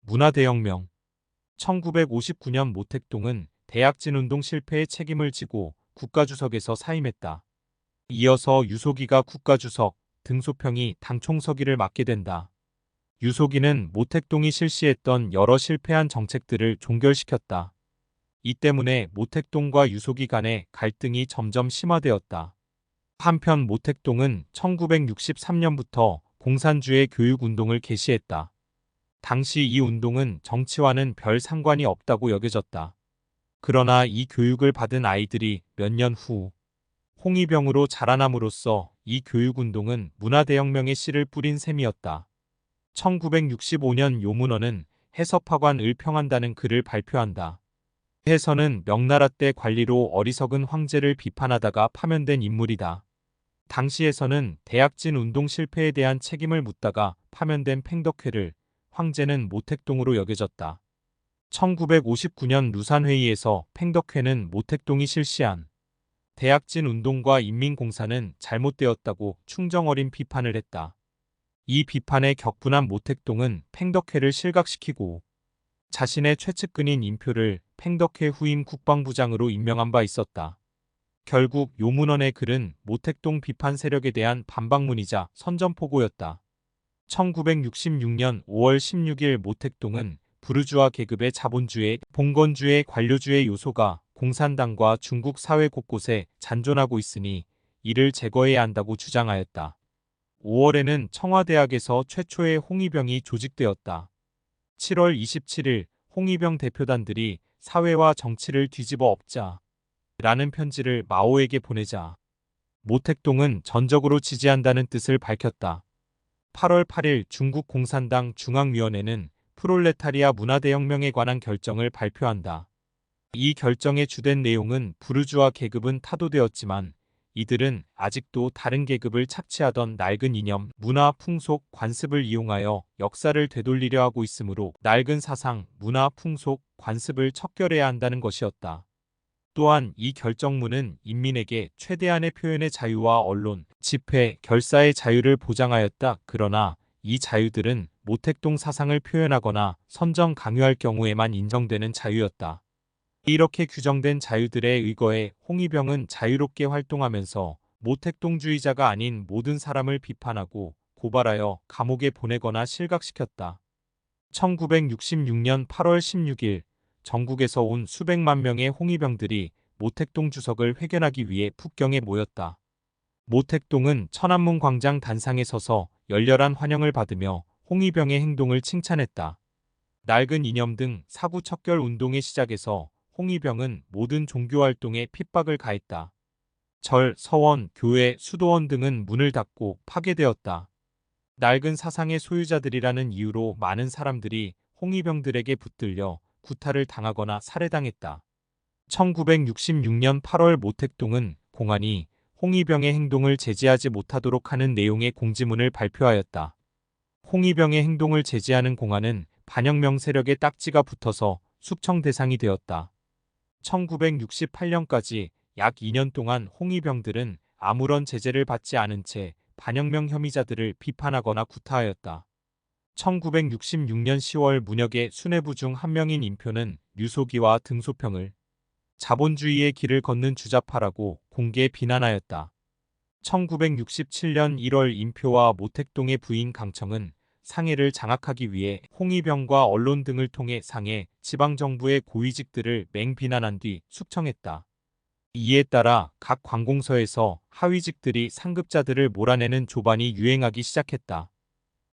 문화대혁명. 1959년 모택동은 대약진운동 실패의 책임을 지고 국가주석에서 사임했다. 이어서 유소기가 국가주석, 등소평이 당총서기를 맡게 된다. 유소기는 모택동이 실시했던 여러 실패한 정책들을 종결시켰다. 이 때문에 모택동과 유소기 간의 갈등이 점점 심화되었다. 한편 모택동은 1963년부터 공산주의 교육운동을 개시했다. 당시 이 운동은 정치와는 별 상관이 없다고 여겨졌다. 그러나 이 교육을 받은 아이들이 몇 년 후 홍위병으로 자라남으로써 이 교육운동은 문화대혁명의 씨를 뿌린 셈이었다. 1965년 요문어는 해서파관을 평한다는 글을 발표한다. 해서는 명나라 때 관리로 어리석은 황제를 비판하다가 파면된 인물이다. 당시에서는 대약진 운동 실패에 대한 책임을 묻다가 파면된 팽덕회를 황제는 모택동으로 여겨졌다. 1959년 루산회의에서 팽덕회는 모택동이 실시한 대약진 운동과 인민공사는 잘못되었다고 충정어린 비판을 했다. 이 비판에 격분한 모택동은 팽덕회를 실각시키고 자신의 최측근인 인표를 팽덕회 후임 국방부장으로 임명한 바 있었다. 결국 요문원의 글은 모택동 비판 세력에 대한 반박문이자 선전포고였다. 1966년 5월 16일 모택동은 부르주아 계급의 자본주의, 봉건주의, 관료주의 요소가 공산당과 중국 사회 곳곳에 잔존하고 있으니 이를 제거해야 한다고 주장하였다. 5월에는 청와대학에서 최초의 홍위병이 조직되었다. 7월 27일 홍위병 대표단들이 사회와 정치를 뒤집어 엎자 라는 편지를 마오에게 보내자 모택동은 전적으로 지지한다는 뜻을 밝혔다. 8월 8일 중국 공산당 중앙위원회는 프롤레타리아 문화대혁명에 관한 결정을 발표한다. 이 결정의 주된 내용은 부르주아 계급은 타도되었지만 이들은 아직도 다른 계급을 착취하던 낡은 이념, 문화, 풍속, 관습을 이용하여 역사를 되돌리려 하고 있으므로 낡은 사상, 문화, 풍속, 관습을 척결해야 한다는 것이었다. 또한 이 결정문은 인민에게 최대한의 표현의 자유와 언론, 집회, 결사의 자유를 보장하였다. 그러나 이 자유들은 모택동 사상을 표현하거나 선정 강요할 경우에만 인정되는 자유였다. 이렇게 규정된 자유들에 의거해 홍위병은 자유롭게 활동하면서 모택동주의자가 아닌 모든 사람을 비판하고 고발하여 감옥에 보내거나 실각시켰다. 1966년 8월 16일 전국에서 온 수백만 명의 홍위병들이 모택동 주석을 회견하기 위해 북경에 모였다. 모택동은 천안문 광장 단상에 서서 열렬한 환영을 받으며 홍위병의 행동을 칭찬했다. 낡은 이념 등 사구 척결 운동의 시작에서 홍위병은 모든 종교활동에 핍박을 가했다. 절, 서원, 교회, 수도원 등은 문을 닫고 파괴되었다. 낡은 사상의 소유자들이라는 이유로 많은 사람들이 홍위병들에게 붙들려 구타를 당하거나 살해당했다. 1966년 8월 모택동은 공안이 홍위병의 행동을 제지하지 못하도록 하는 내용의 공지문을 발표하였다. 홍위병의 행동을 제지하는 공안은 반혁명 세력의 딱지가 붙어서 숙청 대상이 되었다. 1968년까지 약 2년 동안 홍위병들은 아무런 제재를 받지 않은 채 반혁명 혐의자들을 비판하거나 구타하였다. 1966년 10월 문혁의 수뇌부 중 한 명인 인표는 유소기와 등소평을 자본주의의 길을 걷는 주자파라고 공개 비난하였다. 1967년 1월 인표와 모택동의 부인 강청은 상해를 장악하기 위해 홍위병과 언론 등을 통해 상해, 지방정부의 고위직들을 맹비난한 뒤 숙청했다. 이에 따라 각 관공서에서 하위직들이 상급자들을 몰아내는 조반이 유행하기 시작했다.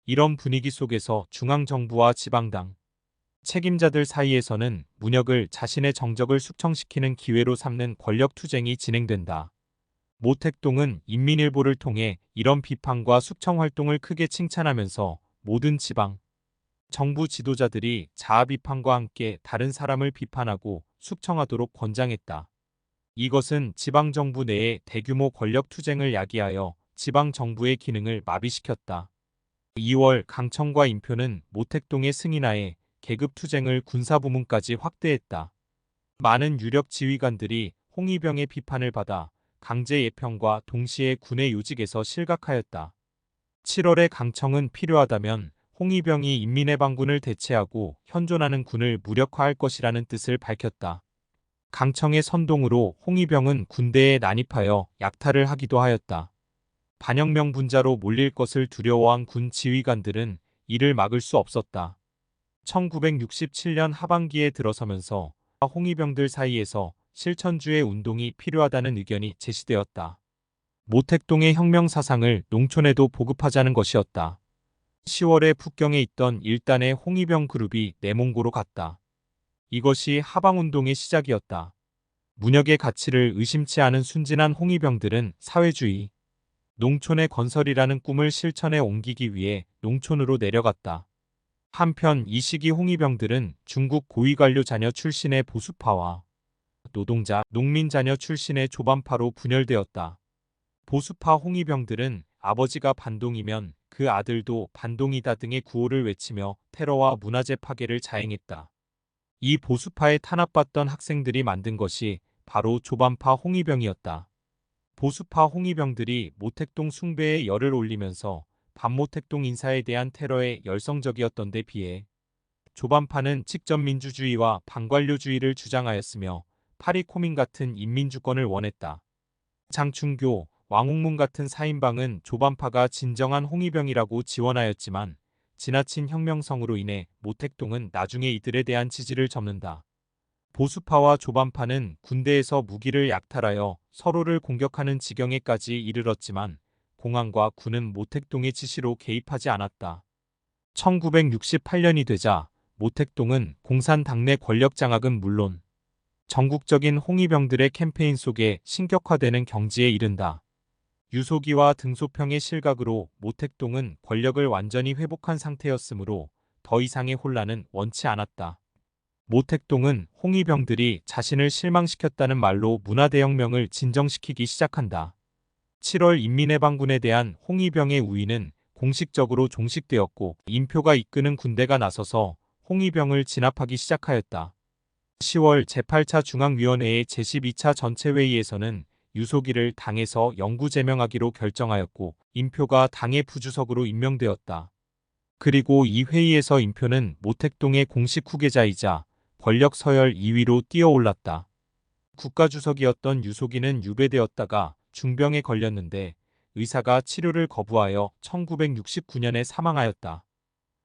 이런 분위기 속에서 중앙정부와 지방당 책임자들 사이에서는 문혁을 자신의 정적을 숙청시키는 기회로 삼는 권력투쟁이 진행된다. 모택동은 인민일보를 통해 이런 비판과 숙청 활동을 크게 칭찬하면서 모든 지방 정부 지도자들이 자아 비판과 함께 다른 사람을 비판하고 숙청하도록 권장했다. 이것은 지방정부 내의 대규모 권력투쟁을 야기하여 지방정부의 기능을 마비시켰다. 2월 강청과 인표는 모택동의 승인하에 계급투쟁을 군사부문까지 확대했다. 많은 유력 지휘관들이 홍위병의 비판을 받아 강제 예평과 동시에 군의 요직에서 실각하였다. 7월에 강청은 필요하다면 홍위병이 인민해방군을 대체하고 현존하는 군을 무력화할 것이라는 뜻을 밝혔다. 강청의 선동으로 홍위병은 군대에 난입하여 약탈을 하기도 하였다. 반혁명 분자로 몰릴 것을 두려워한 군 지휘관들은 이를 막을 수 없었다. 1967년 하반기에 들어서면서 홍위병들 사이에서 실천주의 운동이 필요하다는 의견이 제시되었다. 모택동의 혁명 사상을 농촌에도 보급하자는 것이었다. 10월에 북경에 있던 일단의 홍위병 그룹이 내몽고로 갔다. 이것이 하방운동의 시작이었다. 문혁의 가치를 의심치 않은 순진한 홍위병들은 사회주의, 농촌의 건설이라는 꿈을 실천에 옮기기 위해 농촌으로 내려갔다. 한편 이 시기 홍위병들은 중국 고위관료 자녀 출신의 보수파와 노동자, 농민 자녀 출신의 조반파로 분열되었다. 보수파 홍위병들은 아버지가 반동이면 그 아들도 반동이다 등의 구호를 외치며 테러와 문화재 파괴를 자행했다. 이 보수파에 탄압받던 학생들이 만든 것이 바로 조반파 홍위병이었다. 보수파 홍위병들이 모택동 숭배에 열을 올리면서 반모택동 인사에 대한 테러에 열성적이었던 데 비해 조반파는 직접민주주의와 반관료주의를 주장하였으며 파리코민 같은 인민주권을 원했다. 장충교, 왕홍문 같은 사인방은 조반파가 진정한 홍위병이라고 지원하였지만 지나친 혁명성으로 인해 모택동은 나중에 이들에 대한 지지를 접는다. 보수파와 조반파는 군대에서 무기를 약탈하여 서로를 공격하는 지경에까지 이르렀지만 공안과 군은 모택동의 지시로 개입하지 않았다. 1968년이 되자 모택동은 공산 당내 권력 장악은 물론 전국적인 홍위병들의 캠페인 속에 신격화되는 경지에 이른다. 유소기와 등소평의 실각으로 모택동은 권력을 완전히 회복한 상태였으므로 더 이상의 혼란은 원치 않았다. 모택동은 홍위병들이 자신을 실망시켰다는 말로 문화대혁명을 진정시키기 시작한다. 7월 인민해방군에 대한 홍위병의 우위는 공식적으로 종식되었고 인표가 이끄는 군대가 나서서 홍위병을 진압하기 시작하였다. 10월 제8차 중앙위원회의 제12차 전체회의에서는 유소기를 당에서 영구 제명하기로 결정하였고 인표가 당의 부주석으로 임명되었다. 그리고 이 회의에서 인표는 모택동의 공식 후계자이자 권력 서열 2위로 뛰어올랐다. 국가주석이었던 유소기는 유배되었다가 중병에 걸렸는데 의사가 치료를 거부하여 1969년에 사망하였다.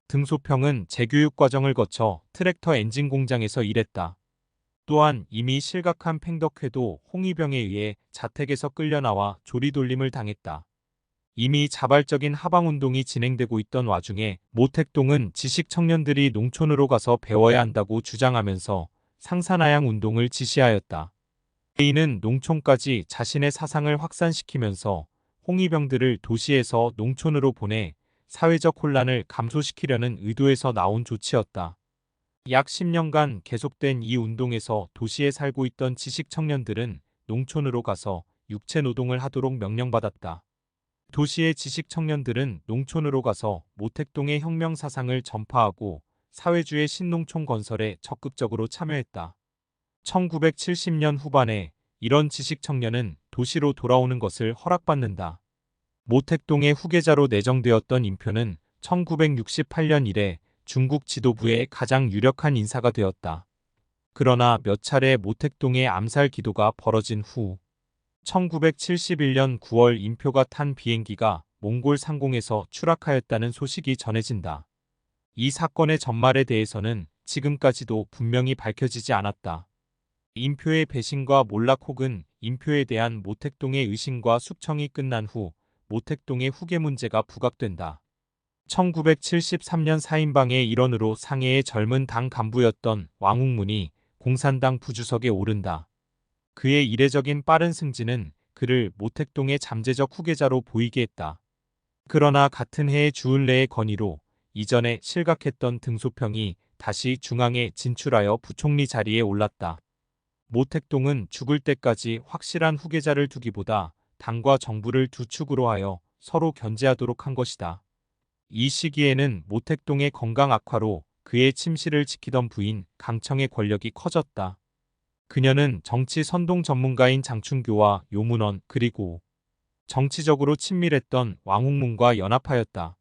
등소평은 재교육 과정을 거쳐 트랙터 엔진 공장에서 일했다. 또한 이미 실각한 팽덕회도 홍위병에 의해 자택에서 끌려나와 조리돌림을 당했다. 이미 자발적인 하방운동이 진행되고 있던 와중에 모택동은 지식 청년들이 농촌으로 가서 배워야 한다고 주장하면서 상산하양 운동을 지시하였다. 이는 농촌까지 자신의 사상을 확산시키면서 홍위병들을 도시에서 농촌으로 보내 사회적 혼란을 감소시키려는 의도에서 나온 조치였다. 약 10년간 계속된 이 운동에서 도시에 살고 있던 지식 청년들은 농촌으로 가서 육체 노동을 하도록 명령받았다. 도시의 지식 청년들은 농촌으로 가서 모택동의 혁명 사상을 전파하고 사회주의 신농촌 건설에 적극적으로 참여했다. 1970년 후반에 이런 지식 청년은 도시로 돌아오는 것을 허락받는다. 모택동의 후계자로 내정되었던 인표는 1968년 이래 중국 지도부의 가장 유력한 인사가 되었다. 그러나 몇 차례 모택동의 암살 기도가 벌어진 후 1971년 9월 인표가 탄 비행기가 몽골 상공에서 추락하였다는 소식이 전해진다. 이 사건의 전말에 대해서는 지금까지도 분명히 밝혀지지 않았다. 인표의 배신과 몰락 혹은 인표에 대한 모택동의 의심과 숙청이 끝난 후 모택동의 후계 문제가 부각된다. 1973년 사인방의 일원으로 상해의 젊은 당 간부였던 왕웅문이 공산당 부주석에 오른다. 그의 이례적인 빠른 승진은 그를 모택동의 잠재적 후계자로 보이게 했다. 그러나 같은 해의 주을레의 건의로 이전에 실각했던 등소평이 다시 중앙에 진출하여 부총리 자리에 올랐다. 모택동은 죽을 때까지 확실한 후계자를 두기보다 당과 정부를 두 축으로 하여 서로 견제하도록 한 것이다. 이 시기에는 모택동의 건강 악화로 그의 침실을 지키던 부인 강청의 권력이 커졌다. 그녀는 정치 선동 전문가인 장충교와 요문원 그리고 정치적으로 친밀했던 왕홍문과 연합하였다.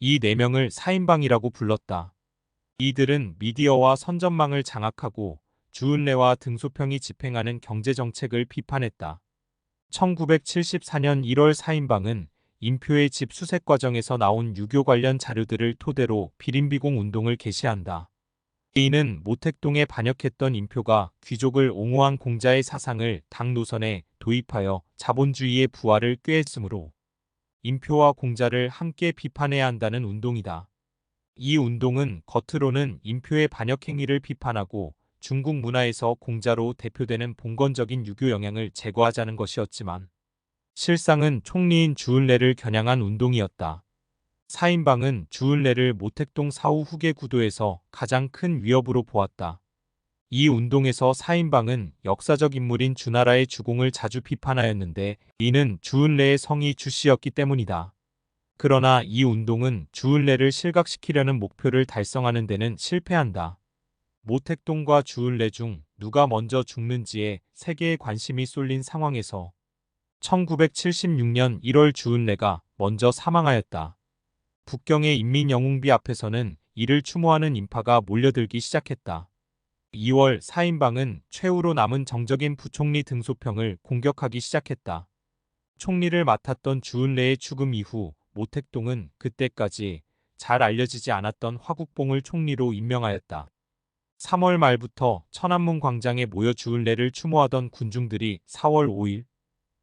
이 4명을 사인방이라고 불렀다. 이들은 미디어와 선전망을 장악하고 주은래와 등소평이 집행하는 경제정책을 비판했다. 1974년 1월 사인방은 인표의 집 수색 과정에서 나온 유교 관련 자료들을 토대로 비림비공 운동을 개시한다. 이는 모택동에 반역했던 인표가 귀족을 옹호한 공자의 사상을 당 노선에 도입하여 자본주의의 부활을 꾀했으므로 인표와 공자를 함께 비판해야 한다는 운동이다. 이 운동은 겉으로는 인표의 반역 행위를 비판하고 중국 문화에서 공자로 대표되는 봉건적인 유교 영향을 제거하자는 것이었지만 실상은 총리인 주은래를 겨냥한 운동이었다. 사인방은 주은래를 모택동 사후 후계 구도에서 가장 큰 위협으로 보았다. 이 운동에서 사인방은 역사적 인물인 주나라의 주공을 자주 비판하였는데 이는 주은래의 성이 주씨였기 때문이다. 그러나 이 운동은 주은래를 실각시키려는 목표를 달성하는 데는 실패한다. 모택동과 주은래 중 누가 먼저 죽는지에 세계의 관심이 쏠린 상황에서 1976년 1월 주은래가 먼저 사망하였다. 북경의 인민영웅비 앞에서는 이를 추모하는 인파가 몰려들기 시작했다. 2월 사인방은 최후로 남은 정적인 부총리 등소평을 공격하기 시작했다. 총리를 맡았던 주은래의 죽음 이후 모택동은 그때까지 잘 알려지지 않았던 화국봉을 총리로 임명하였다. 3월 말부터 천안문 광장에 모여 주은래를 추모하던 군중들이 4월 5일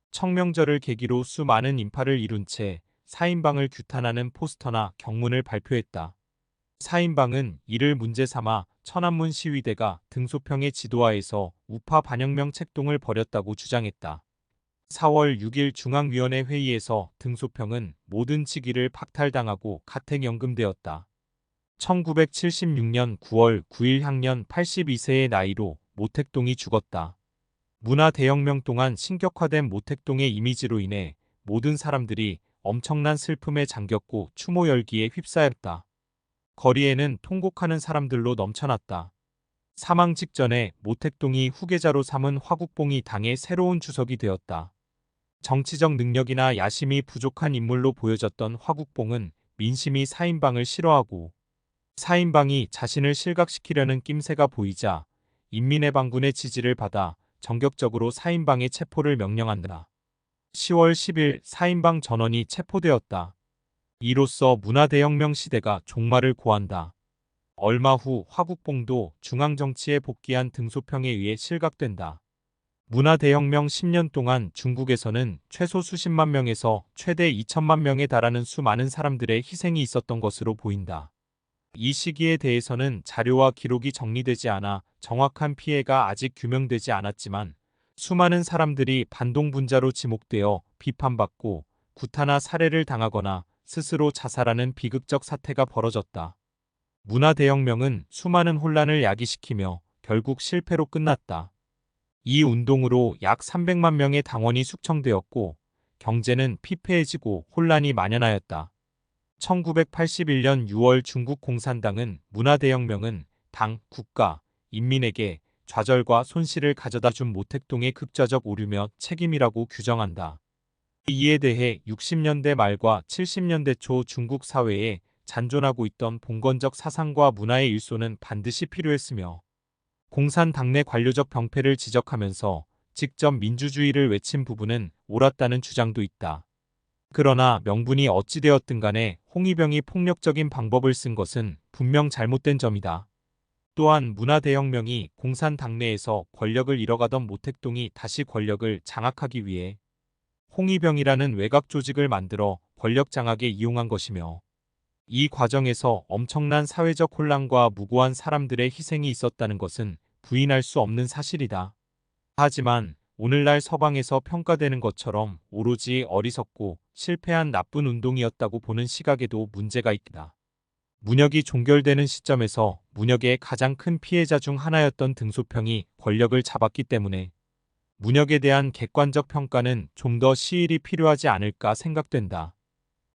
청명절을 계기로 수많은 인파를 이룬 채 사인방을 규탄하는 포스터나 경문을 발표했다. 사인방은 이를 문제 삼아 천안문 시위대가 등소평의 지도하에서 우파 반혁명 책동을 벌였다고 주장했다. 4월 6일 중앙위원회 회의에서 등소평은 모든 직위를 박탈당하고 가택연금되었다. 1976년 9월 9일 향년 82세의 나이로 모택동이 죽었다. 문화대혁명 동안 신격화된 모택동의 이미지로 인해 모든 사람들이 엄청난 슬픔에 잠겼고 추모 열기에 휩싸였다. 거리에는 통곡하는 사람들로 넘쳐났다. 사망 직전에 모택동이 후계자로 삼은 화국봉이 당의 새로운 주석이 되었다. 정치적 능력이나 야심이 부족한 인물로 보여졌던 화국봉은 민심이 사인방을 싫어하고 사인방이 자신을 실각시키려는 낌새가 보이자 인민해방군의 지지를 받아 전격적으로 사인방의 체포를 명령한다. 10월 10일 사인방 전원이 체포되었다. 이로써 문화대혁명 시대가 종말을 고한다. 얼마 후 화국봉도 중앙정치에 복귀한 등소평에 의해 실각된다. 문화대혁명 10년 동안 중국에서는 최소 수십만 명에서 최대 2천만 명에 달하는 수많은 사람들의 희생이 있었던 것으로 보인다. 이 시기에 대해서는 자료와 기록이 정리되지 않아 정확한 피해가 아직 규명되지 않았지만 수많은 사람들이 반동분자로 지목되어 비판받고 구타나 살해를 당하거나 스스로 자살하는 비극적 사태가 벌어졌다. 문화대혁명은 수많은 혼란을 야기시키며 결국 실패로 끝났다. 이 운동으로 약 300만 명의 당원이 숙청되었고 경제는 피폐해지고 혼란이 만연하였다. 1981년 6월 중국 공산당은 문화대혁명은 당, 국가, 인민에게 좌절과 손실을 가져다 준 모택동의 극좌적 오류며 책임이라고 규정한다. 이에 대해 60년대 말과 70년대 초 중국 사회에 잔존하고 있던 봉건적 사상과 문화의 일소는 반드시 필요했으며 공산당 내 관료적 병폐를 지적하면서 직접 민주주의를 외친 부분은 옳았다는 주장도 있다. 그러나 명분이 어찌되었든 간에 홍위병이 폭력적인 방법을 쓴 것은 분명 잘못된 점이다. 또한 문화대혁명이 공산당 내에서 권력을 잃어가던 모택동이 다시 권력을 장악하기 위해 홍위병이라는 외곽 조직을 만들어 권력 장악에 이용한 것이며 이 과정에서 엄청난 사회적 혼란과 무고한 사람들의 희생이 있었다는 것은 부인할 수 없는 사실이다. 하지만 오늘날 서방에서 평가되는 것처럼 오로지 어리석고 실패한 나쁜 운동이었다고 보는 시각에도 문제가 있다. 문혁이 종결되는 시점에서 문혁의 가장 큰 피해자 중 하나였던 등소평이 권력을 잡았기 때문에 문혁에 대한 객관적 평가는 좀 더 시일이 필요하지 않을까 생각된다.